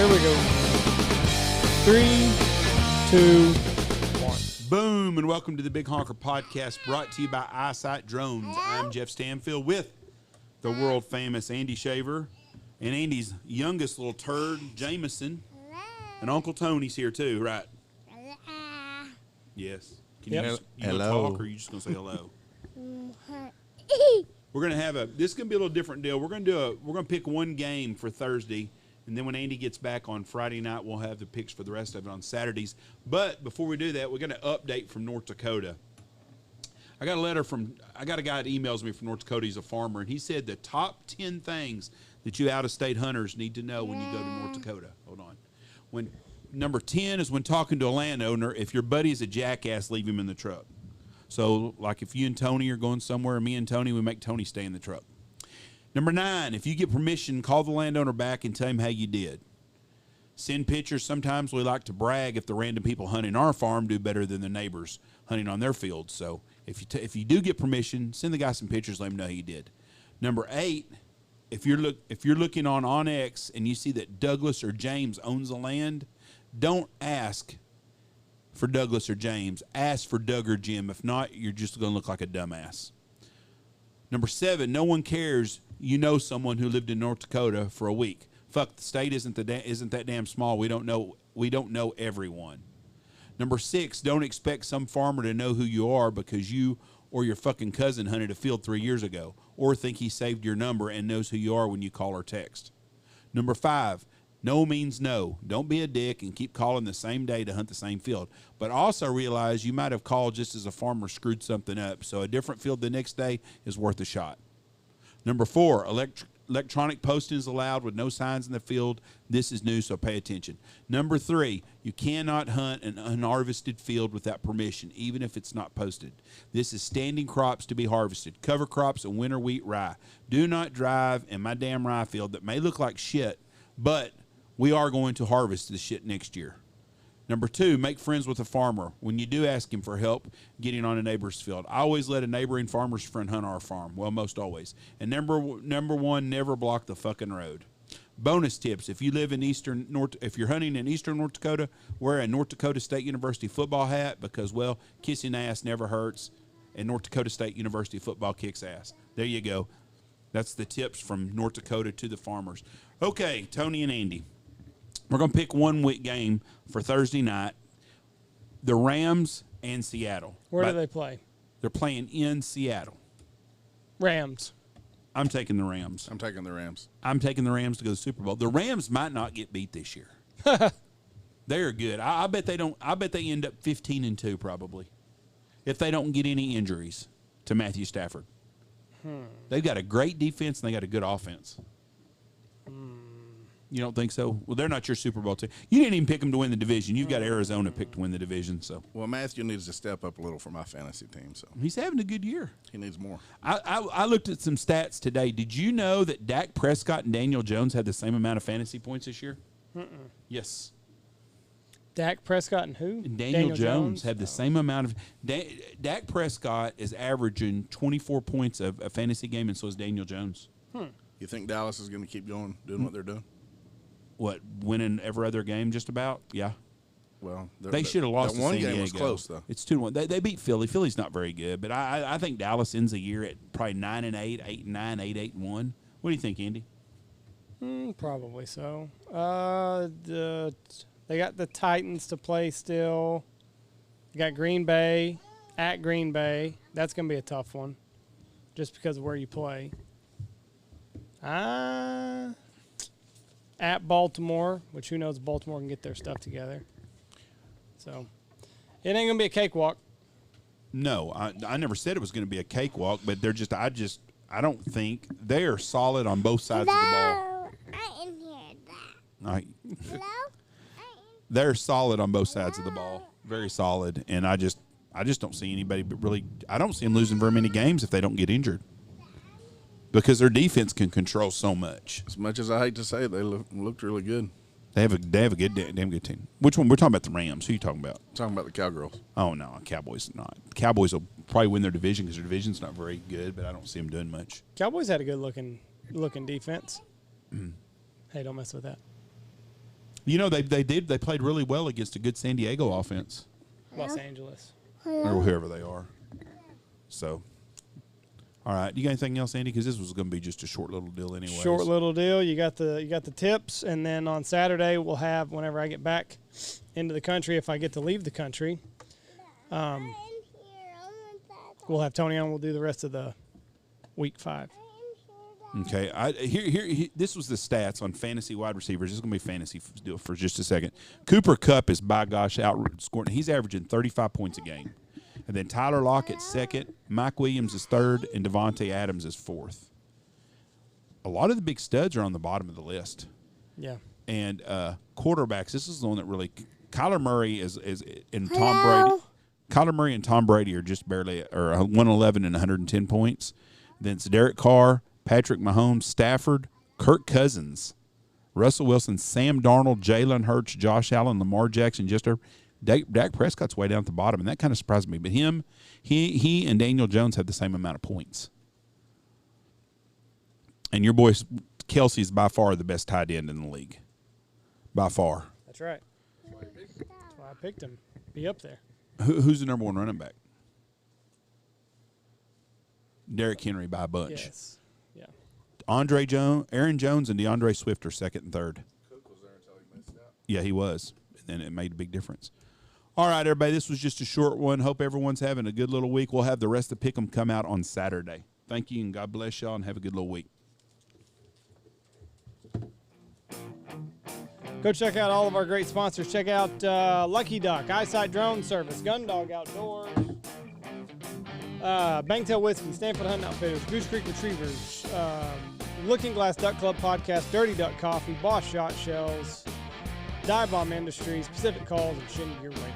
Here we go. 3, 2, 1. Boom, and welcome to the Big Honker podcast brought to you by Eyesight Drones. I'm Jeff Stanfield with the world famous Andy Shaver and Andy's youngest little turd, Jameson. And Uncle Tony's here too, right? Yes. Can you Hello. talk, or are you just going to say hello? We're going to have this is going to be a little different deal. We're going to pick one game for Thursday, and then when Andy gets back on Friday night, we'll have the picks for the rest of it on Saturdays. But before we do that, we're going to update from North Dakota. I got a guy that emails me from North Dakota. He's a farmer, and he said the top 10 things that you out-of-state hunters need to know when you go to North Dakota. Hold on. Number 10 is when talking to a landowner, if your buddy is a jackass, leave him in the truck. So, like if you and Tony are going somewhere, me and Tony, we make Tony stay in the truck. Number 9, if you get permission, call the landowner back and tell him how you did. Send pictures. Sometimes we like to brag if the random people hunting our farm do better than the neighbors hunting on their fields. So, if you do get permission, send the guy some pictures, let him know how you did. Number 8, if you're looking on OnX and you see that Douglas or James owns the land, don't ask for Douglas or James. Ask for Doug or Jim. If not, you're just going to look like a dumbass. Number 7, no one cares you know someone who lived in North Dakota for a week. Fuck, the state isn't that damn small. We don't know everyone. Number 6, don't expect some farmer to know who you are because you or your fucking cousin hunted a field 3 years ago, or think he saved your number and knows who you are when you call or text. Number 5, no means no. Don't be a dick and keep calling the same day to hunt the same field. But also realize you might have called just as a farmer screwed something up, so a different field the next day is worth a shot. Number 4, electronic posting is allowed with no signs in the field. This is new, so pay attention. Number 3, you cannot hunt an unharvested field without permission, even if it's not posted. This is standing crops to be harvested, cover crops and winter wheat rye. Do not drive in my damn rye field that may look like shit, but we are going to harvest this shit next year. Number 2, make friends with a farmer. When you do ask him for help getting on a neighbor's field, I always let a neighboring farmer's friend hunt our farm. Well, most always. And number 1, never block the fucking road. Bonus tips: if you're hunting in eastern North Dakota, wear a North Dakota State University football hat because, well, kissing ass never hurts, and North Dakota State University football kicks ass. There you go. That's the tips from North Dakota to the farmers. Okay, Tony and Andy. We're going to pick one week game for Thursday night. The Rams and Seattle. Where do they play? They're playing in Seattle. Rams. I'm taking the Rams. I'm taking the Rams. I'm taking the Rams to go to the Super Bowl. The Rams might not get beat this year. They're good. I bet they don't. I bet they end up 15-2 probably, if they don't get any injuries to Matthew Stafford. They've got a great defense and they got a good offense. You don't think so? Well, they're not your Super Bowl team. You didn't even pick them to win the division. You've got Arizona picked to win the division. So, well, Matthew needs to step up a little for my fantasy team. So he's having a good year. He needs more. I looked at some stats today. Did you know that Dak Prescott and Daniel Jones had the same amount of fantasy points this year? Yes. Dak Prescott and who? And Daniel Jones have the same amount of. Dak Prescott is averaging 24 points a fantasy game, and so is Daniel Jones. You think Dallas is going to keep doing what they're doing? What, winning every other game just about? Yeah. Well, they should have lost that one to San game Diego. was close, though. It's 2-1. They beat Philly. Philly's not very good, but I think Dallas ends the year at probably 9-8, 8-9, 8-8-1. What do you think, Andy? Probably so. They got the Titans to play still. They got Green Bay at Green Bay. That's going to be a tough one, just because of where you play. At Baltimore, which who knows, Baltimore can get their stuff together. So it ain't gonna be a cakewalk. No, I never said it was going to be a cakewalk, but I don't think they are solid on both sides of the ball. I didn't hear that. All right. Hello? They're solid on both sides of the ball, very solid, and I just don't see anybody really. I don't see them losing very many games if they don't get injured, because their defense can control so much. As much as I hate to say it, they looked really good. They have a good, damn good team. Which one? We're talking about the Rams. Who are you talking about? I'm talking about the Cowgirls. Oh, no, Cowboys not. Cowboys will probably win their division because their division's not very good, but I don't see them doing much. Cowboys had a good looking defense. Hey, don't mess with that. You know, they played really well against a good San Diego offense. Los Angeles. Or whoever they are. So, all right. You got anything else, Andy? Because this was going to be just a short little deal anyway. Short little deal. You got the tips, and then on Saturday we'll have, whenever I get back into the country, if I get to leave the country, we'll have Tony on. We'll do the rest of the week 5. Okay. Here, this was the stats on fantasy wide receivers. This is going to be fantasy for just a second. Cooper Kupp is, by gosh, outscoring. He's averaging 35 points a game. And then Tyler Lockett second, Mike Williams is third, and Devontae Adams is fourth. A lot of the big studs are on the bottom of the list. Yeah. And quarterbacks, this is the one that really – Kyler Murray and Tom Brady. Kyler Murray and Tom Brady are just barely – or 111 and 110 points. Then it's Derek Carr, Patrick Mahomes, Stafford, Kirk Cousins, Russell Wilson, Sam Darnold, Jalen Hurts, Josh Allen, Lamar Jackson, Dak Prescott's way down at the bottom, and that kind of surprised me. But he and Daniel Jones have the same amount of points. And your boy Kelsey's by far the best tight end in the league. By far. That's right. That's why I picked him. Be up there. Who's the number 1 running back? Derrick Henry by a bunch. Yes. Yeah. Aaron Jones, and DeAndre Swift are second and third. Cook was there until he missed out. Yeah, he was. And it made a big difference. All right, everybody, this was just a short one. Hope everyone's having a good little week. We'll have the rest of Pick'em come out on Saturday. Thank you, and God bless y'all, and have a good little week. Go check out all of our great sponsors. Check out Lucky Duck, Eyesight Drone Service, Gun Dog Outdoors, Bangtail Whiskey, Stanfield Hunting Outfitters, Goose Creek Retrievers, Looking Glass Duck Club Podcast, Dirty Duck Coffee, Boss Shot Shells, Dive Bomb Industries, Pacific Calls, and Shindy Gear Radio.